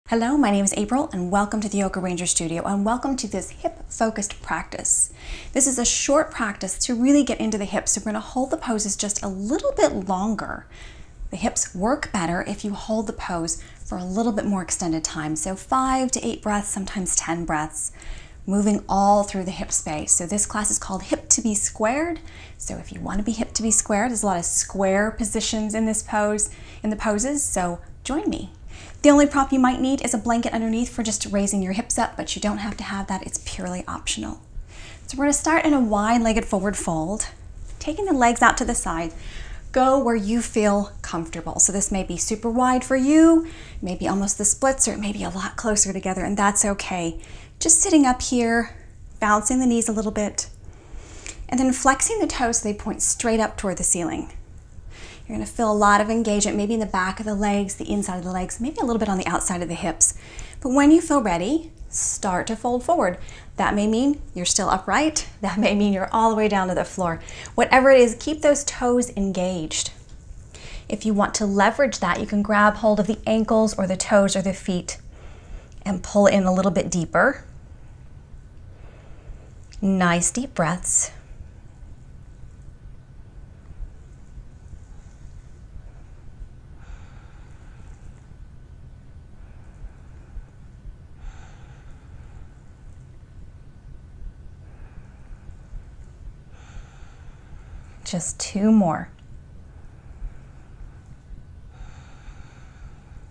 Hello, my name is April and welcome to the Yoga Ranger Studio and welcome to this hip-focused practice. This is a short practice to really get into the hips, so we're going to hold the poses just a little bit longer. The hips work better if you hold the pose for a little bit more extended time, so 5 to 8 breaths, sometimes 10 breaths, moving all through the hip space. So this class is called Hip to be Squared. So if you want to be hip to be squared, there's a lot of square positions in this pose, in the poses, so join me. The only prop you might need is a blanket underneath for just raising your hips up, but you don't have to have that. It's purely optional. So we're going to start in a wide-legged forward fold, taking the legs out to the side. Go where you feel comfortable. So this may be super wide for you, maybe almost the splits, or it may be a lot closer together, and that's okay. Just sitting up here, bouncing the knees a little bit, and then flexing the toes so they point straight up toward the ceiling. You're going to feel a lot of engagement, maybe in the back of the legs, the inside of the legs, maybe a little bit on the outside of the hips. But when you feel ready, start to fold forward. That may mean you're still upright. That may mean you're all the way down to the floor. Whatever it is, keep those toes engaged. If you want to leverage that, you can grab hold of the ankles or the toes or the feet and pull in a little bit deeper. Nice deep breaths. Just 2 more.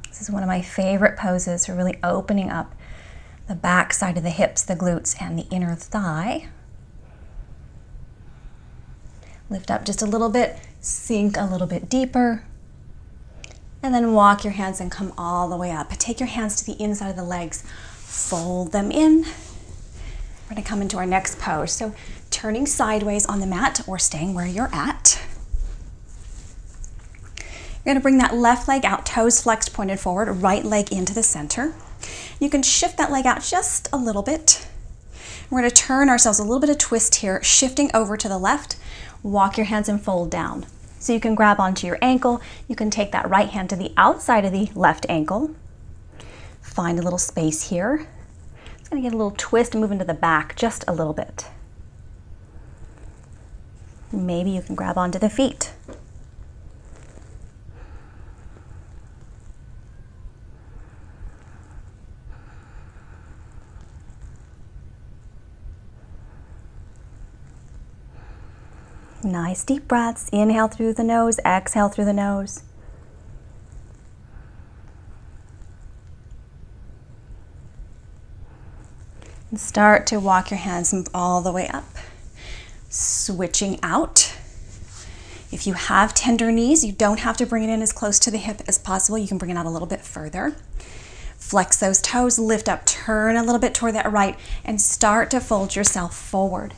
This is one of my favorite poses for really opening up the back side of the hips, the glutes, and the inner thigh. Lift up just a little bit, sink a little bit deeper, and then walk your hands and come all the way up. Take your hands to the inside of the legs, fold them in. We're going to come into our next pose. So turning sideways on the mat or staying where you're at. You're going to bring that left leg out, toes flexed, pointed forward, right leg into the center. You can shift that leg out just a little bit. We're going to turn ourselves a little bit of twist here, shifting over to the left. Walk your hands and fold down. So you can grab onto your ankle. You can take that right hand to the outside of the left ankle. Find a little space here. It's going to get a little twist and move into the back just a little bit. Maybe you can grab onto the feet. Nice deep breaths. Inhale through the nose, exhale through the nose. And start to walk your hands all the way up. Switching out. If you have tender knees, you don't have to bring it in as close to the hip as possible. You can bring it out a little bit further. Flex those toes, lift up, turn a little bit toward that right, and start to fold yourself forward.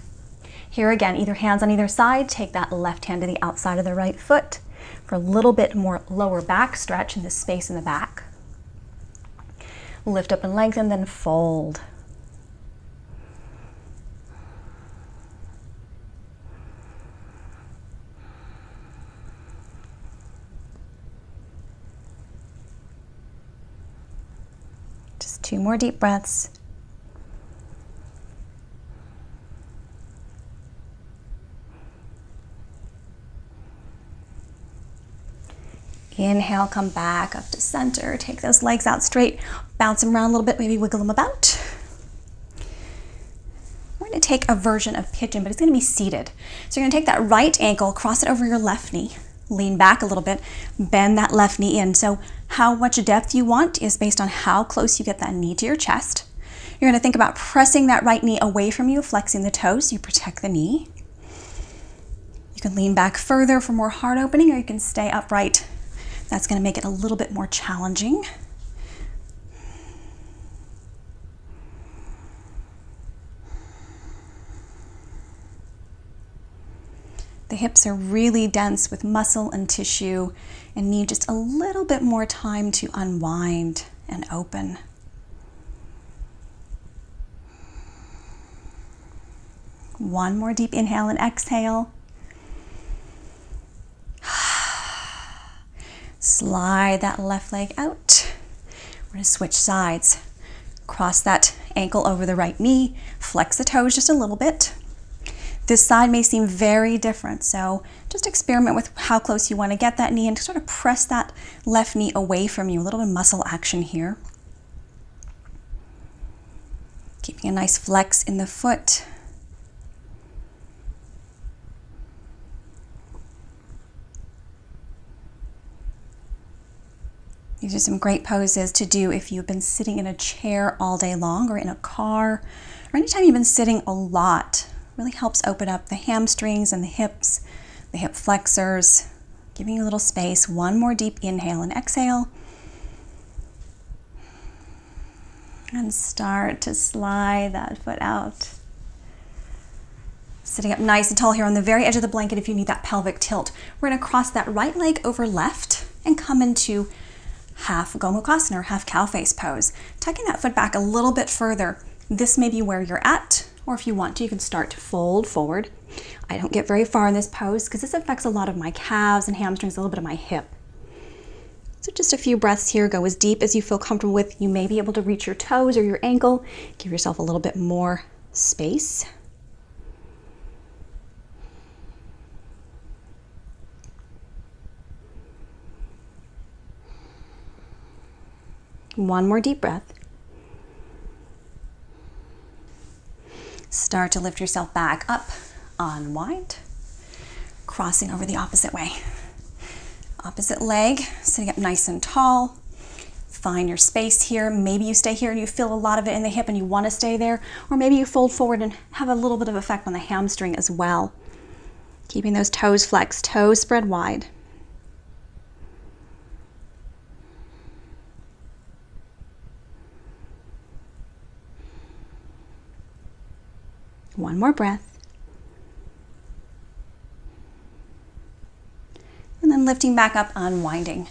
Here again, either hands on either side, take that left hand to the outside of the right foot for a little bit more lower back stretch in this space in the back. Lift up and lengthen, then fold. Just 2 more deep breaths. Inhale, come back up to center. Take those legs out straight. Bounce them around a little bit, maybe wiggle them about. We're going to take a version of pigeon, but it's going to be seated. So you're going to take that right ankle, cross it over your left knee, lean back a little bit, bend that left knee in. So how much depth you want is based on how close you get that knee to your chest. You're going to think about pressing that right knee away from you, flexing the toes, so you protect the knee. You can lean back further for more heart opening, or you can stay upright. That's going to make it a little bit more challenging. The hips are really dense with muscle and tissue and need just a little bit more time to unwind and open. One more deep inhale and exhale. Slide that left leg out. We're going to switch sides. Cross that ankle over the right knee, flex the toes just a little bit. This side may seem very different, so just experiment with how close you want to get that knee and sort of press that left knee away from you. A little bit of muscle action here. Keeping a nice flex in the foot. These are some great poses to do if you've been sitting in a chair all day long or in a car, or anytime you've been sitting a lot. Really helps open up the hamstrings and the hips, the hip flexors, giving you a little space. One more deep inhale and exhale. And start to slide that foot out. Sitting up nice and tall here on the very edge of the blanket if you need that pelvic tilt. We're going to cross that right leg over left and come into half Gomukhasana or half cow face pose. Tucking that foot back a little bit further. This may be where you're at, or if you want to, you can start to fold forward. I don't get very far in this pose because this affects a lot of my calves and hamstrings, a little bit of my hip. So just a few breaths here. Go as deep as you feel comfortable with. You may be able to reach your toes or your ankle. Give yourself a little bit more space. One more deep breath. Start to lift yourself back up, unwind, crossing over the opposite way. Opposite leg, sitting up nice and tall. Find your space here. Maybe you stay here and you feel a lot of it in the hip and you want to stay there, or maybe you fold forward and have a little bit of effect on the hamstring as well. Keeping those toes flexed, toes spread wide. One more breath. And then lifting back up, unwinding.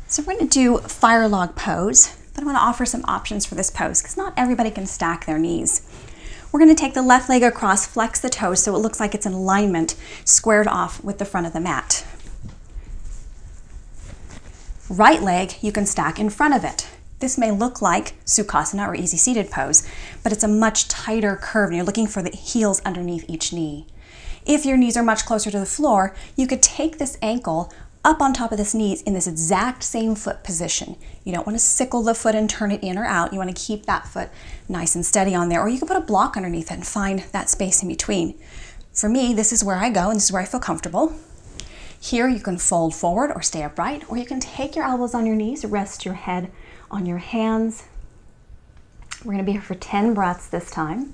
So we're going to do fire log pose, but I want to offer some options for this pose because not everybody can stack their knees. We're going to take the left leg across, flex the toes so it looks like it's in alignment, squared off with the front of the mat. Right leg, you can stack in front of it. This may look like Sukhasana or easy seated pose, but it's a much tighter curve and you're looking for the heels underneath each knee. If your knees are much closer to the floor, you could take this ankle up on top of this knee in this exact same foot position. You don't want to sickle the foot and turn it in or out. You want to keep that foot nice and steady on there, or you can put a block underneath it and find that space in between. For me, this is where I go and this is where I feel comfortable. Here you can fold forward or stay upright, or you can take your elbows on your knees, rest your head on your hands. We're going to be here for 10 breaths this time.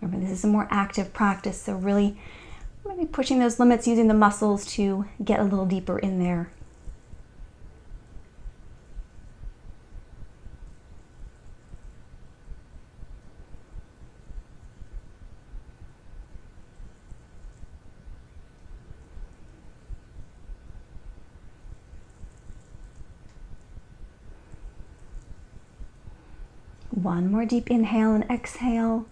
Remember, this is a more active practice, so really I'm going to be pushing those limits, using the muscles to get a little deeper in there. One more deep inhale and exhale.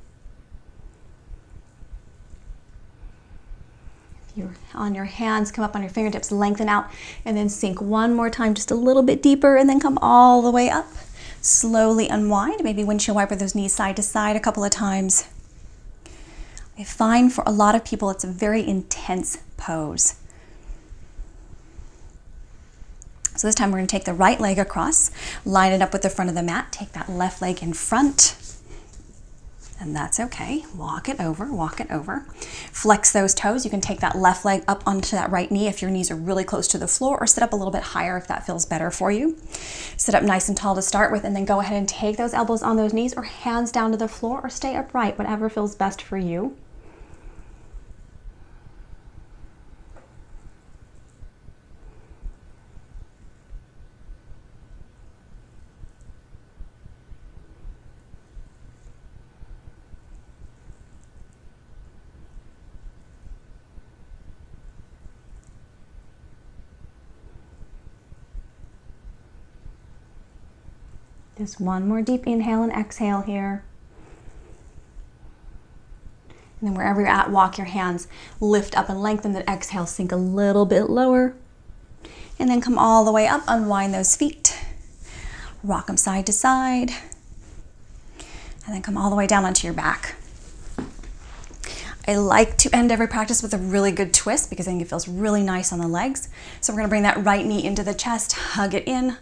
If you're on your hands, come up on your fingertips, lengthen out, and then sink one more time, just a little bit deeper, and then come all the way up. Slowly unwind, maybe windshield wiper those knees side to side a couple of times. I find for a lot of people it's a very intense pose. So this time we're going to take the right leg across, line it up with the front of the mat, take that left leg in front, and that's okay. Walk it over, walk it over. Flex those toes. You can take that left leg up onto that right knee if your knees are really close to the floor, or sit up a little bit higher if that feels better for you. Sit up nice and tall to start with, and then go ahead and take those elbows on those knees or hands down to the floor, or stay upright, whatever feels best for you. Just one more deep inhale and exhale here. And then wherever you're at, walk your hands, lift up and lengthen, then exhale, sink a little bit lower. And then come all the way up, unwind those feet. Rock them side to side. And then come all the way down onto your back. I like to end every practice with a really good twist because I think it feels really nice on the legs. So we're gonna bring that right knee into the chest, hug it in,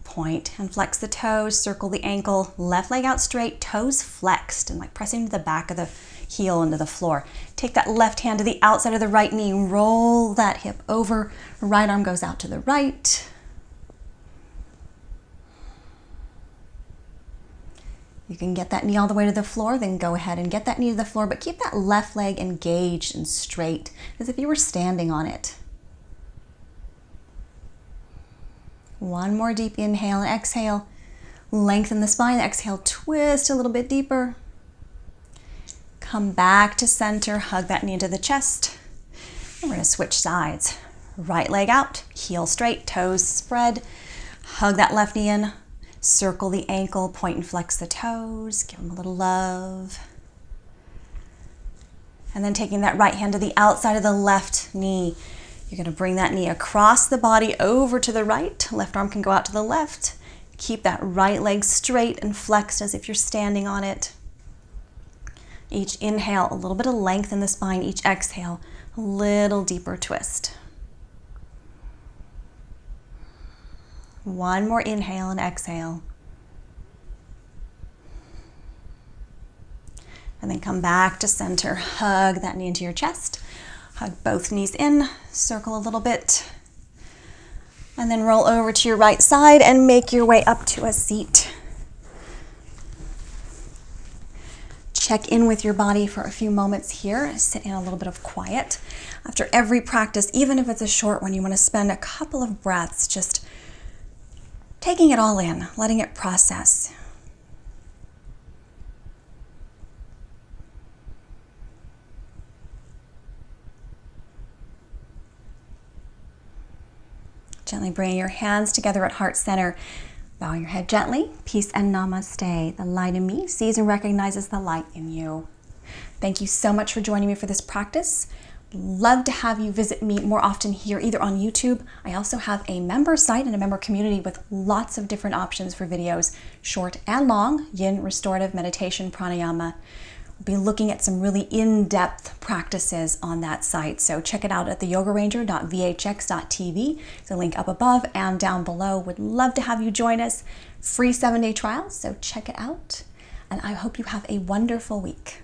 point and flex the toes, circle the ankle, left leg out straight, toes flexed, and like pressing to the back of the heel into the floor. Take that left hand to the outside of the right knee, roll that hip over, right arm goes out to the right. You can get that knee all the way to the floor, then go ahead and get that knee to the floor, but keep that left leg engaged and straight as if you were standing on it. One more deep inhale and exhale. Lengthen the spine, exhale, twist a little bit deeper. Come back to center, hug that knee into the chest. And we're gonna switch sides. Right leg out, heel straight, toes spread. Hug that left knee in, circle the ankle, point and flex the toes, give them a little love. And then taking that right hand to the outside of the left knee, you're gonna bring that knee across the body over to the right. Left arm can go out to the left. Keep that right leg straight and flexed as if you're standing on it. Each inhale, a little bit of length in the spine. Each exhale, a little deeper twist. One more inhale and exhale. And then come back to center. Hug that knee into your chest. Hug both knees in, circle a little bit. And then roll over to your right side and make your way up to a seat. Check in with your body for a few moments here. Sit in a little bit of quiet. After every practice, even if it's a short one, you want to spend a couple of breaths just taking it all in, letting it process. Gently bringing your hands together at heart center. Bowing your head gently. Peace and namaste. The light in me sees and recognizes the light in you. Thank you so much for joining me for this practice. Love to have you visit me more often here, either on YouTube. I also have a member site and a member community with lots of different options for videos, short and long, yin, restorative, meditation, pranayama. We'll be looking at some really in-depth practices on that site. So check it out at theyogaranger.vhx.tv. There's a link up above and down below. Would love to have you join us. Free 7-day trial, so check it out. And I hope you have a wonderful week.